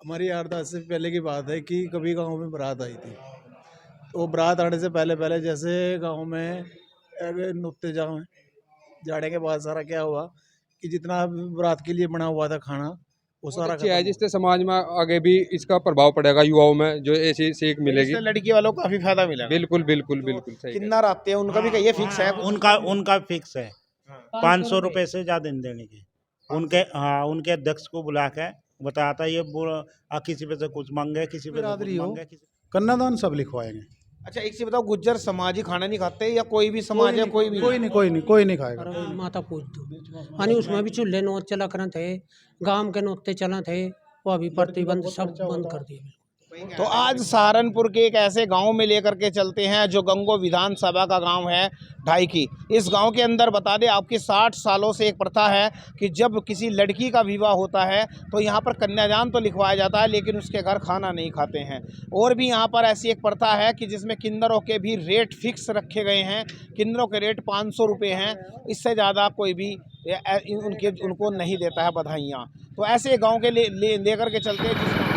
हमारी 8-10 से पहले की बात है कि कभी गांव में बारात आई थी। तो वो बारात आने से पहले पहले जैसे गांव में नुकते जाए जाने के बाद सारा क्या हुआ कि जितना बारात के लिए बना हुआ था खाना वो बहुत सारा अच्छी खत्म है, हो जिससे समाज में आगे भी इसका प्रभाव पड़ेगा, युवाओं में जो ऐसी सीख गया। मिलेगी। इससे लड़की वालों को काफी फायदा मिलेगा। बिल्कुल बिल्कुल जो बिल्कुल सही कह रहे किन्नर आते हैं उनका भी ये फिक्स है। उनका उनका फिक्स है, हाँ। 500 रुपए से ज्यादा नहीं देने के। उनके हाँ, उनके अध्यक्ष को बुला के बताता ये किसी पे से कुछ मांगे, किसी पे से कुछ बिरादरी हो मांगे, कन्यादान सब लिखवाएंगे। अच्छा एक चीज बताओ, गुज्जर समाज ही खाना नहीं खाते या कोई भी समाज है? कोई भी कोई नहीं खाएगा। और माता पूज दो यानी उसमें भी चूल्हे नोत चला कर थे, गांव के नोते चला थे, वो अभी प्रतिबंध सब बंद कर दिए। तो आज सहारनपुर के एक ऐसे गांव में लेकर के चलते हैं जो गंगो विधानसभा का गांव है ढाईकी। इस गांव के अंदर बता दें आपकी 60 सालों से एक प्रथा है कि जब किसी लड़की का विवाह होता है तो यहां पर कन्यादान तो लिखवाया जाता है, लेकिन उसके घर खाना नहीं खाते हैं। और भी यहां पर ऐसी एक प्रथा है कि जिसमें किन्नरों के भी रेट फिक्स रखे गए हैं। किन्नरों के रेट 500 रुपये हैं, इससे ज़्यादा कोई भी उनको नहीं देता है बधाइयाँ। तो ऐसे गाँव के लेकर के चलते हैं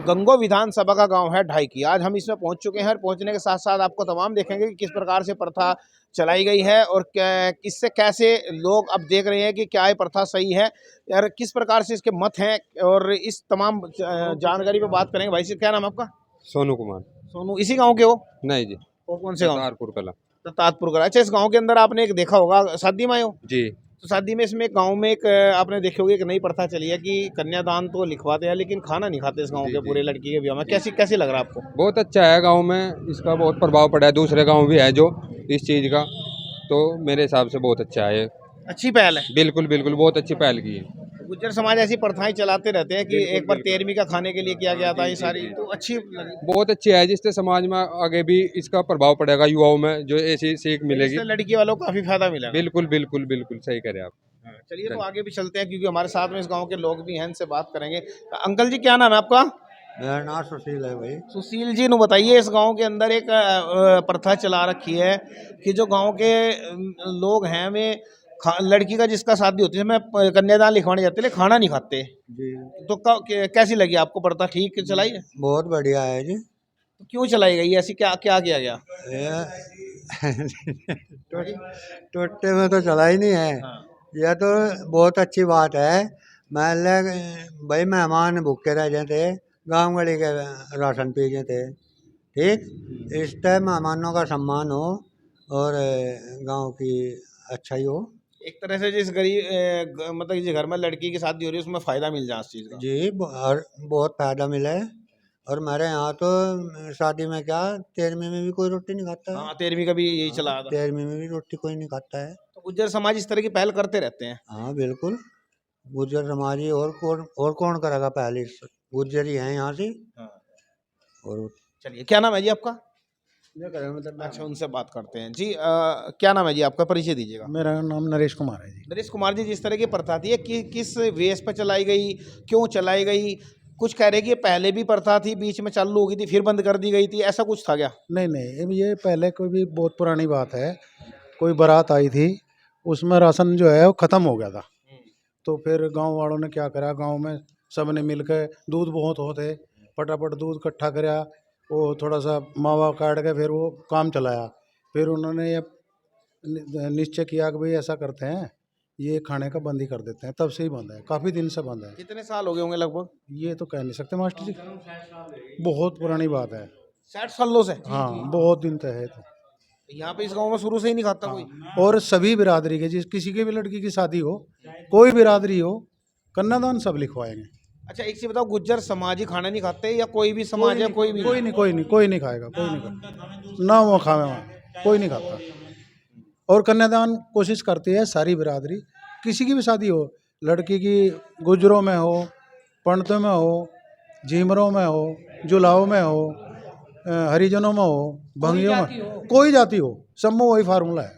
गंगो विधानसभा का गांव है ढाईकी। आज हम इसमें पहुंच चुके हैं और पहुंचने के साथ साथ आपको तमाम देखेंगे कि किस प्रकार से प्रथा चलाई गई है और इससे कैसे लोग अब देख रहे हैं कि क्या ये प्रथा सही है यार, किस प्रकार से इसके मत हैं। और इस तमाम जानकारी पे बात करेंगे। भाई से क्या नाम है आपका? सोनू कुमार। सोनू, इसी गाँव के हो? नहीं जी, और कौन से गाँव? तारपुर कला। ताजपुर का। अच्छा, इस गाँव के अंदर आपने एक देखा होगा, शादी में आए हो जी। तो शादी में इसमें गांव में एक आपने देखी होगी एक नई प्रथा चली है कि कन्यादान तो लिखवाते हैं लेकिन खाना नहीं खाते इस गांव के पूरे लड़की के ब्याह में। कैसी लग रहा है आपको? बहुत अच्छा है, गांव में इसका बहुत प्रभाव पड़ा है, दूसरे गांव भी है जो इस चीज़ का, तो मेरे हिसाब से बहुत अच्छा है। अच्छी पहल है। बिल्कुल बिल्कुल, बहुत अच्छी पहल की है। गुज्जर समाज ऐसी प्रथाएं चलाते रहते हैं कि एक बार 13वीं का खाने के लिए किया गया था, ये सारी तो अच्छी लगी। बहुत अच्छी है, जिससे समाज में आगे भी इसका प्रभाव पड़ेगा, युवाओं में जो ऐसी सीख मिलेगी। इससे लड़की वालों को काफी फायदा मिला। बिल्कुल बिल्कुल बिल्कुल सही कह रहे हैं आप। चलिए तो आगे भी चलते हैं क्योंकि हमारे साथ में इस गांव के लोग भी हैं, इनसे बात करेंगे। अंकल जी क्या नाम है आपका? मेरा नाम सुशील है भाई। सुशील जी, नु बताइए, इस गांव के अंदर एक प्रथा चला रखी है कि जो गांव के लोग हैं वे लड़की का जिसका शादी होती है मैं कन्यादान लिखवाने जाते हैं, खाना नहीं खाते जी। तो कैसी लगी आपको प्रथा? ठीक चलाई है? बहुत बढ़िया है जी। तो क्यों चलाई गई ऐसी, क्या क्या किया गया? टोटे में तो चला ही नहीं है। हाँ। यह तो बहुत अच्छी बात है। मान ले भाई मेहमान भूखे रह जाते, गाँव गली के राशन पी जाते, ठीक। इस टाइम मेहमानों का सम्मान हो और गांव की अच्छाई हो। एक तरह से जिस मतलब जिस घर में लड़की की शादी हो रही है उसमें फायदा मिल जाए इस चीज का। जी, और बहुत फायदा मिला है। और हमारे यहाँ तो शादी में क्या 13वीं में भी कोई रोटी नहीं खाता है। हाँ, 13वीं का भी यही चला था। 13वीं में भी रोटी कोई नहीं खाता है। तो गुज्जर समाज इस तरह की पहल करते रहते हैं। हाँ बिल्कुल, गुज्जर समाज ही, और कौन करेगा पहले? गुज्जर ही हैं यहाँ से। हाँ। और चलिए, क्या नाम है जी आपका? अच्छा, उनसे बात करते हैं जी। क्या नाम है जी आपका? परिचय दीजिएगा। मेरा नाम नरेश कुमार है जी। नरेश कुमार जी, जिस तरह की प्रथा थी कि किस वेश पर चलाई गई, क्यों चलाई गई? कुछ कह रहे कि ये पहले भी प्रथा थी, बीच में चालू हो गई थी फिर बंद कर दी गई थी, ऐसा कुछ था क्या? नहीं, ये पहले कोई भी बहुत पुरानी बात है। कोई बारात आई थी, उसमें राशन जो है वो ख़त्म हो गया था। तो फिर गांव वालों ने क्या करा, गांव में सब ने मिलकर, दूध बहुत होते, फटाफट दूध इकट्ठा करा, वो थोड़ा सा मावा काट के फिर वो काम चलाया। फिर उन्होंने ये निश्चय किया कि भाई ऐसा करते हैं, ये खाने का बंद ही कर देते हैं। तब से ही बंद है, काफ़ी दिन से बंद है। कितने साल हो गए होंगे लगभग? ये तो कह नहीं सकते मास्टर जी, बहुत पुरानी बात है। 60 सालों से? हाँ, बहुत दिन तक है। तो यहाँ पे इस गांव में शुरू से ही नहीं खाता कोई? और सभी बिरादरी के, जिस किसी की भी लड़की की शादी हो, कोई बिरादरी हो, कन्यादान सब लिखवाएंगे। अच्छा, एक चीज बताओ, गुज्जर समाज ही खाना नहीं खाते या कोई भी समाज है? कोई नहीं खाएगा, कोई नहीं खाएगा ना, वो खावे वहाँ कोई नहीं खाता। और कन्यादान कोशिश करती है सारी बिरादरी, किसी की भी शादी हो, लड़की की गुजरों में हो, पंडितों में हो, झीमरों में हो, जुलाओं में हो, हरिजनों में हो, भंगियों में, कोई जाति हो, सब में वही फार्मूला है,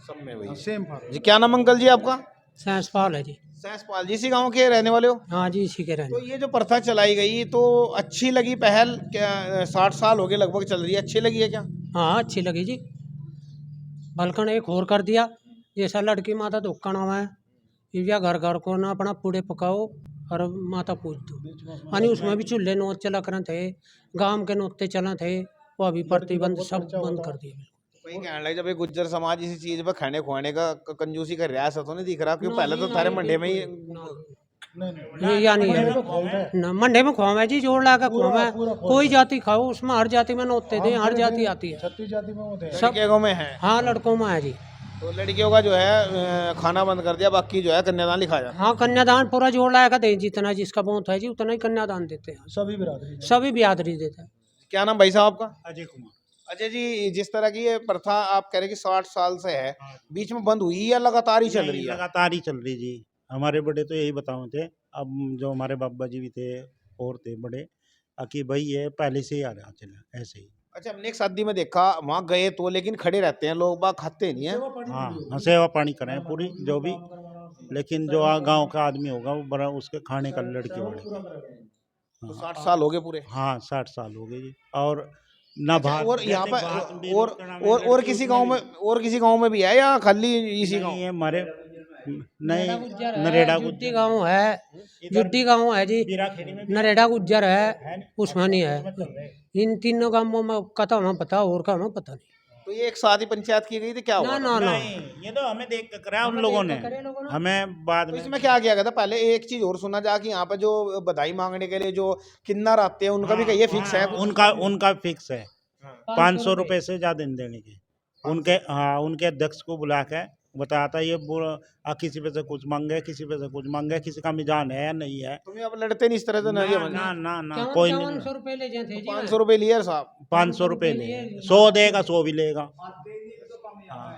सब में वही सेम फार्मूला। जी। क्या नाम अंकल जी आपका? साइंस पाल है जी। सहसपाल जी इसी गांव के रहने वाले हो? हाँ जी, इसी के तो रहने। ये जो प्रथा चलाई गई तो अच्छी लगी पहल क्या? 60 साल हो गए लगभग चल रही है, अच्छी लगी है क्या? हाँ, अच्छी लगी जी। बलकन एक और कर दिया, जैसा लड़की माता धोखा नाम है, या घर घर को ना अपना पूड़े पकाओ और माता पूज दो। यानी उसमें भी चूल्हे नोच चला कर थे, गांव के नोते चला थे, वो अभी प्रतिबंध सब बंद कर दिए। वही कहने लगे जब एक गुज्जर समाज इसी चीज पर खाने खुआने का कंजूसी कर रहा है, ऐसा तो नहीं दिख रहा क्योंकि पहले तो थारे मंडे में ही ये या नहीं है ना, मंडे में खुआ है जी, जोड़ ला के खुआ है। कोई जाति खाओ, उसमें हर जाति में नोते थे, हर जाति आती है, 36 जाति में होते हैं। सब लड़कियों में है। हाँ लड़कों में है जी। तो लड़कियों का जो है खाना बंद कर दिया, बाकी जो है कन्यादान लिखा जाता हाँ, कन्यादान पूरा जोड़ लाया दे, जितना जिसका बहुत है जी उतना ही कन्यादान देते हैं, सभी बिरादरी सभी बिरादरी देते हैं। है। क्या नाम भाई साहब आपका? अजय कुमार। अजय जी, जिस तरह की ये प्रथा आप कह रहे हैं कि 60 साल से है, बीच में बंद हुई या लगातार ही चल नहीं, रही है? लगातार ही चल रही जी। हमारे बड़े तो यही बताए थे, अब जो हमारे बाबा जी भी थे और थे बड़े, कि भाई ये पहले से ही आ रहा चला ऐसे ही। अच्छा, हमने एक शादी में देखा वहाँ गए तो लेकिन खड़े रहते हैं लोग, बाग खाते नहीं है। हाँ, सेवा पानी करें पूरी जो भी, लेकिन जो गांव का आदमी होगा वो बड़ा उसके खाने का लड़की वाले। तो 60 साल हो गए पूरे। हाँ 60 साल हो गए जी। और ना भात और यहाँ जैसे पर भात भी और रोकना में और लड़की किसी उसमें गांव भी- में और किसी गांव में भी है या खाली इसी गांव? नहीं है हमारे, नहीं नरेड़ा नरेड़ा जुड्डी गाँव है, जुड्डी गाँव है जी, बीराखेड़ी में भी नरेड़ा गुज्जर है, है नहीं? उसमें नहीं है। इन तीनों गाँवों में का तो हमें पता, और का हमें पता नहीं। तो ये एक साथ ही पंचायत की गई थी क्या हुआ ना था? ना ना, नहीं, ये तो हमें देख कर करा उन लोगों ने, हमें बाद तो में। इसमें क्या किया गया था? पहले एक चीज और सुना जा कि यहाँ पे जो बधाई मांगने के लिए जो किन्नर आते हैं उनका भी कहिए फिक्स है कुछ? उनका फिक्स है 500 रुपए से ज्यादा नहीं देने के। उनके हाँ, उनके अध्यक्ष को बुला के बताता ये किसी पे से कुछ मांगे, किसी पे से कुछ मांगे, किसी का मिजान है या नहीं है। तुम्हें अब लड़ते नहीं इस तरह से ना नहीं ना ना ना, क्या कोई 500 नहीं। रुपए ले जाते जी। 500 रुपए लिए साहब। 500 रुपए ले, 100 देगा 100 भी लेगा।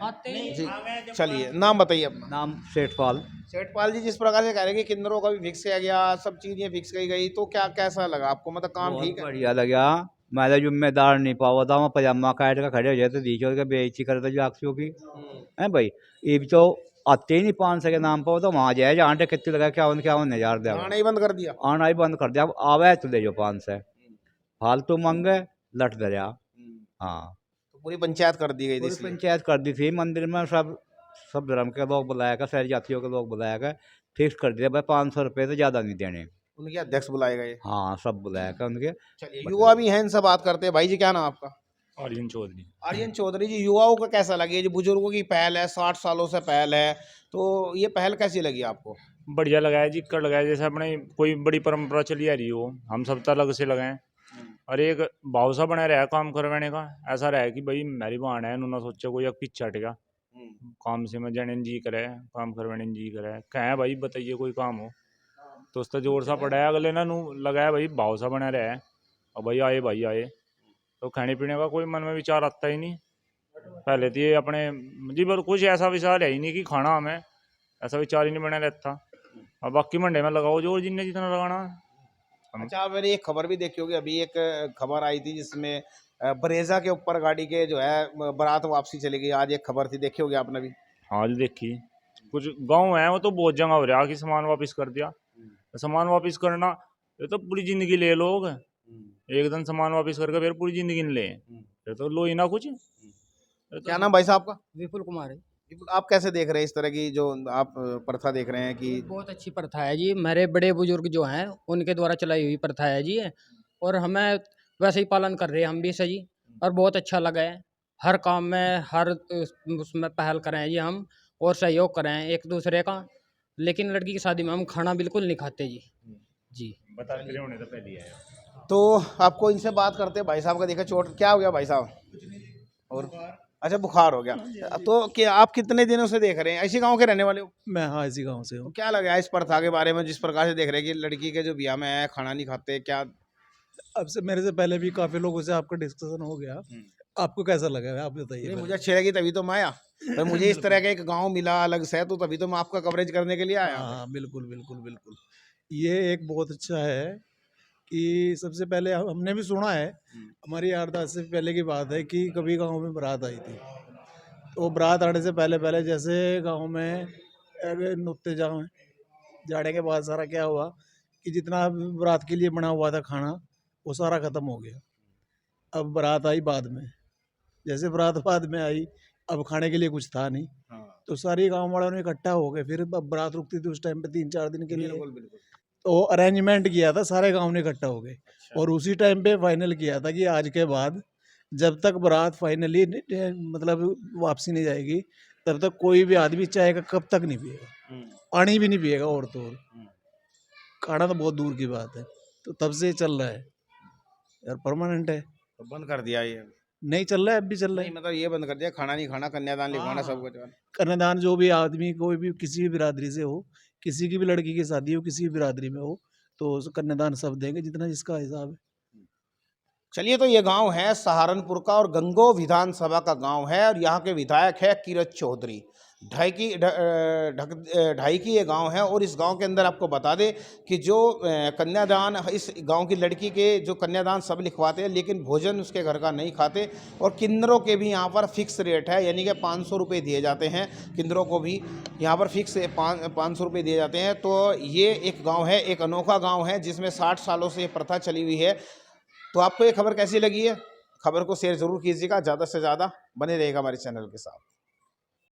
आते ही जी, चलिए नाम बताइए अपना। नाम सेठपाल। सेठपाल जी, जिस प्रकार से कह रहे हैं कि किन्नरों का भी फिक्स किया गया, सब चीजें फिक्स की गई, तो क्या कैसा लगा आपको? मतलब काम बहुत ठीक है? बढ़िया लगा। मैं तो जिम्मेदार नहीं पावा था, मैं पजामा काट के खड़े हो जाए तो दीचो के बेइज्जती करते जो आखियों की है भाई। ये भी तो आते ही नहीं 500 के नाम पर, तो वहाँ जाए जहाँ टे कितने लगा 51,000 दे आना ही बंद कर दिया। आना ही बंद कर दिया। अब आवे तो ले जो 500, फालतू मांगे लट दरिया। हाँ, तो पूरी पंचायत कर दी गई थी पूरी इसलिए। पंचायत कर दी थी। मंदिर में सब धर्म के लोग बुलाया गए, सारी जातियों के लोग बुलाया गए, फिक्स कर दिया भाई 500 रुपये से ज़्यादा नहीं देने। उनके अध्यक्ष बुलाए गए। हाँ, सब बुलाया गया उनके। चलिए, युवा भी हैं, इनसे बात करते हैं। भाई जी, क्या नाम आपका? आर्यन चौधरी। आर्यन चौधरी जी, युवाओं का कैसा लगे? ये जो बुजुर्गों की पहल है, 60 सालों से पहल है, तो ये पहल कैसी लगी आपको? बढ़िया लगाया जी, कर लगाया जैसे अपने कोई बड़ी परंपरा चली आ रही हो, हम सब तो अलग से लगाएं और एक भाव सा बना रहा काम करवाने का। ऐसा रहा कि भाई मेरी बहन है, उन्होंने सोचा कोई एक पीछे हटेगा काम से, मैं जन जी करे काम करवाने जी करे कहें भाई बताइए कोई काम हो तो उसका जोर सा पड़ा है। अगले ना नू लगाया भाई भाव सा बना रहा है और भाई आए तो खाने पीने का कोई मन में विचार आता ही नहीं। पहले तो ये अपने जी पर कुछ ऐसा विचार है ही नहीं कि खाना हमें, ऐसा विचार ही नहीं बना रहता। अब बाकी मंडे में लगाओ जोर जिन्हें जितना लगाना। अच्छा, मैंने एक खबर भी देखी होगी, अभी एक खबर आई थी जिसमें बरेजा के ऊपर गाड़ी के जो है बारात वापसी चली गई। आज एक खबर थी, देखी होगी आपने भी? हाँ जी देखी। कुछ गांव है वो तो बहुत जगह हो रहा कि सामान वापस कर दिया। सामान वापस करना ये तो पूरी जिंदगी ले लोग, एक दिन सामान वापस करके फिर पूरी जिंदगी नहीं ले, फिर तो लो ही ना कुछ। क्या नाम भाई साहब का? विपुल कुमार है। विपुल, आप कैसे देख रहे हैं इस तरह की जो आप प्रथा देख रहे हैं कि? बहुत अच्छी प्रथा है जी, मेरे बड़े बुजुर्ग जो हैं उनके द्वारा चलाई हुई प्रथा है जी, और हमें वैसे ही पालन कर रहे हैं हम भी सही, और बहुत अच्छा लगा है। हर काम में हर उसमें पहल करें जी हम, और सहयोग करें एक दूसरे का। लेकिन लड़की की शादी में हम खाना बिल्कुल नहीं खाते जी। जी बता के होने तो पहले आया। तो आपको इनसे बात करते हैं। भाई साहब का देखा चोट क्या हो गया भाई साहब? और अच्छा, बुखार हो गया। तो क्या आप कितने दिनों से देख रहे हैं? इसी गांव के रहने वाले हो? मैं हाँ इसी गांव से तो हूँ। क्या लगा इस प्रथा के बारे में, जिस प्रकार से देख रहे हैं कि लड़की के जो ब्याह में है खाना नहीं खाते, क्या? अब से मेरे से पहले भी काफी लोगों से आपका डिस्कशन हो गया, आपको कैसा लगा आप बताइए नहीं, पहले। मुझे अच्छी लगी तभी तो मैं आया। तो मुझे इस तरह का एक गांव मिला अलग से, तो तभी तो मैं आपका कवरेज करने के लिए आया। हाँ बिल्कुल बिल्कुल बिल्कुल, ये एक बहुत अच्छा है कि सबसे पहले हमने भी सुना है, हमारी 8-10 से पहले की बात है कि कभी गांव में बारात आई थी, तो बारात आने से पहले पहले जैसे गांव में नुत्ते जाओ जाने के बाद सारा क्या हुआ कि जितना बारात के लिए बना हुआ था खाना वो सारा ख़त्म हो गया। अब बारात आई बाद में, जैसे बारात बाद में आई अब खाने के लिए कुछ था नहीं, तो सारी गांव वालों ने इकट्ठा हो गए। फिर अब बारात रुकती थी उस टाइम पे 3-4 दिन के लिए, तो अरेंजमेंट किया था, सारे गांव ने इकट्ठा हो गए और उसी टाइम पे फाइनल किया था कि आज के बाद जब तक बारात फाइनली मतलब वापसी नहीं जाएगी तब तक कोई भी आदमी चाय का कप तक नहीं पिएगा, पानी भी नहीं पिएगा, और तो और खाना तो बहुत दूर की बात है। तो तब से चल रहा है यार, परमानेंट है। तो बंद कर दिया ये? नहीं चल रहा है, अब भी चल रहा नहीं है। मतलब ये बंद कर दिया, खाना नहीं खाना, कन्यादान लिखवाना सब कुछ। कन्यादान जो भी आदमी कोई भी किसी भी बिरादरी से हो, किसी की भी लड़की की शादी हो किसी भी बिरादरी में हो, तो उस कन्यादान सब देंगे जितना जिसका हिसाब है। चलिए, तो ये गांव है सहारनपुर का और गंगो विधानसभा का गांव है और यहाँ के विधायक है किरत चौधरी। ढाई की ये गांव है और इस गांव के अंदर आपको बता दें कि जो कन्यादान, इस गांव की लड़की के जो कन्यादान सब लिखवाते हैं, लेकिन भोजन उसके घर का नहीं खाते। और किन्नरों के भी यहाँ पर फिक्स रेट है, यानी कि 500 रुपये दिए जाते हैं। किन्नरों को भी यहाँ पर फिक्स 500 रुपये दिए जाते हैं। तो ये एक गाँव है, एक अनोखा गाँव है जिसमें 60 सालों से ये प्रथा चली हुई है। तो आपको ये खबर कैसी लगी है? खबर को शेयर ज़रूर कीजिएगा, ज़्यादा से ज़्यादा बने रहेगा हमारे चैनल के साथ।